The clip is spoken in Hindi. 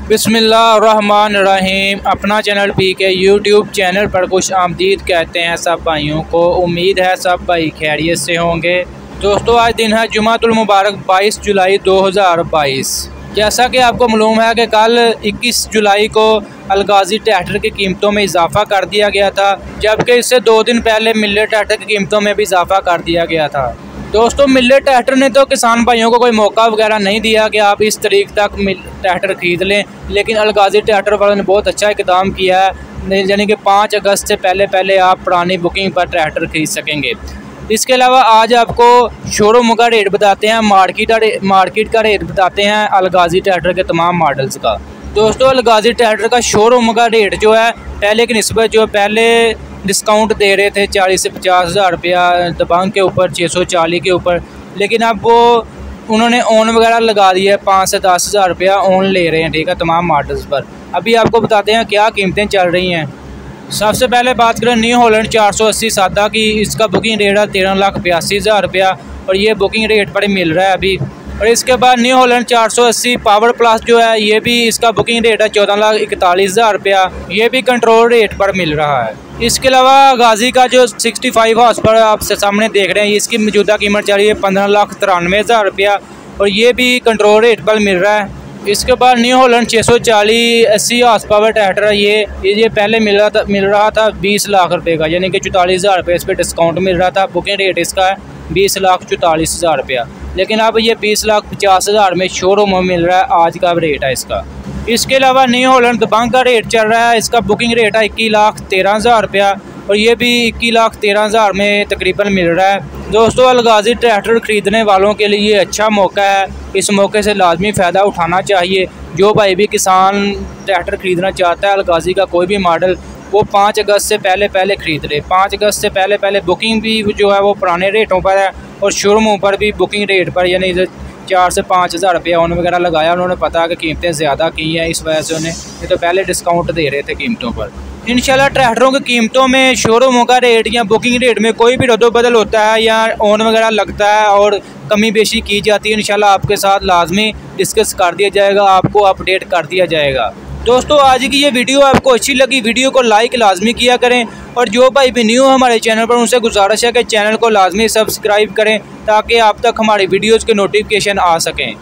बिस्मिल्लाहिर्रहमानिर्रहीम। अपना चैनल पी के यूट्यूब चैनल पर खुश आमदीद कहते हैं सब भाइयों को। उम्मीद है सब भाई खैरियत से होंगे। दोस्तों आज दिन है जुमातुल मुबारक 22 जुलाई 2022। जैसा कि आपको मालूम है कि कल 21 जुलाई को अलगाजी ट्रैक्टर की कीमतों में इजाफा कर दिया गया था, जबकि इससे 2 दिन पहले मिल्ले ट्रैक्टर की कीमतों में भी इजाफा कर दिया गया था। दोस्तों मिल्ले ट्रैक्टर ने तो किसान भाइयों को कोई मौका वगैरह नहीं दिया कि आप इस तारीख तक ट्रैक्टर ख़रीद लें, लेकिन अलगाजी ट्रैक्टर वालों ने बहुत अच्छा इक़दाम किया है, यानी कि 5 अगस्त से पहले आप पुरानी बुकिंग पर ट्रैक्टर खरीद सकेंगे। इसके अलावा आज आपको शोरूम का रेट बताते हैं, मार्केट का रेट बताते हैं अलगाजी ट्रैक्टर के तमाम मॉडल्स का। दोस्तों अलगाजी ट्रैक्टर का शोरूम का रेट जो है पहले की निस्बत जो पहले डिस्काउंट दे रहे थे 40 से 50 हज़ार रुपया दबंग के ऊपर, 640 के ऊपर, लेकिन अब वो उन्होंने ओन वगैरह लगा दिया है, 5 से 10 हज़ार रुपया ओन ले रहे हैं, ठीक है, तमाम मॉडल्स पर। अभी आपको बताते हैं क्या कीमतें चल रही हैं। सबसे पहले बात करें न्यू हॉलैंड 480 सादा की, इसका बुकिंग रेट है 13,82,000 रुपया और ये बुकिंग रेट पर मिल रहा है अभी। और इसके बाद न्यू हॉलैंड 480 पावर प्लस जो है ये भी, इसका बुकिंग रेट है 14,41,000 रुपया, ये भी कंट्रोल रेट पर मिल रहा है। इसके अलावा गाजी का जो 65 हॉर्स पर आपसे सामने देख रहे हैं, इसकी मौजूदा कीमत चल रही है 15,93,000 रुपया और ये भी कंट्रोल रेट पर मिल रहा है। इसके बाद new Holland 640 80 horse power tractor है, ये पहले मिल रहा था 20 लाख रुपये का, यानी कि 44,000 रुपये इस पर डिस्काउंट मिल रहा था। बुकिंग रेट इसका है 20,44,000 रुपया, लेकिन अब ये 20,50,000 में शोरूम में मिल रहा है, आज का रेट है इसका। इसके अलावा न्यू हॉलैंड दबंग का रेट चल रहा है, इसका बुकिंग रेट है 21,13,000 रुपया और ये भी 21,13,000 में तकरीबन मिल रहा है। दोस्तों अलगाजी ट्रैक्टर ख़रीदने वालों के लिए अच्छा मौका है, इस मौके से लाजमी फ़ायदा उठाना चाहिए। जो भाई भी किसान ट्रैक्टर ख़रीदना चाहता है अलगाजी का कोई भी मॉडल, वो 5 अगस्त से पहले ख़रीद ले। 5 अगस्त से पहले बुकिंग भी जो है वो पुराने रेटों पर है और शोरूमों पर भी बुकिंग रेट पर, यानी 4 से 5 हज़ार रुपया उन वगैरह लगाया। उन्होंने पता कि कीमतें ज़्यादा की हैं, इस वजह से उन्हें ये तो पहले डिस्काउंट दे रहे थे कीमतों पर। इंशाल्लाह ट्रैक्टरों की कीमतों में शोरूमों का रेट या बुकिंग रेट में कोई भी रद्दोबदल होता है या ओन वगैरह लगता है और कमी बेशी की जाती है, इंशाल्लाह आपके साथ लाजमी डिस्कस कर दिया जाएगा, आपको अपडेट कर दिया जाएगा। दोस्तों आज की ये वीडियो आपको अच्छी लगी, वीडियो को लाइक लाजमी किया करें और जो भाई भी न्यू हमारे चैनल पर उनसे गुजारिश है कि चैनल को लाजमी सब्सक्राइब करें ताकि आप तक हमारी वीडियोज़ के नोटिफिकेशन आ सकें।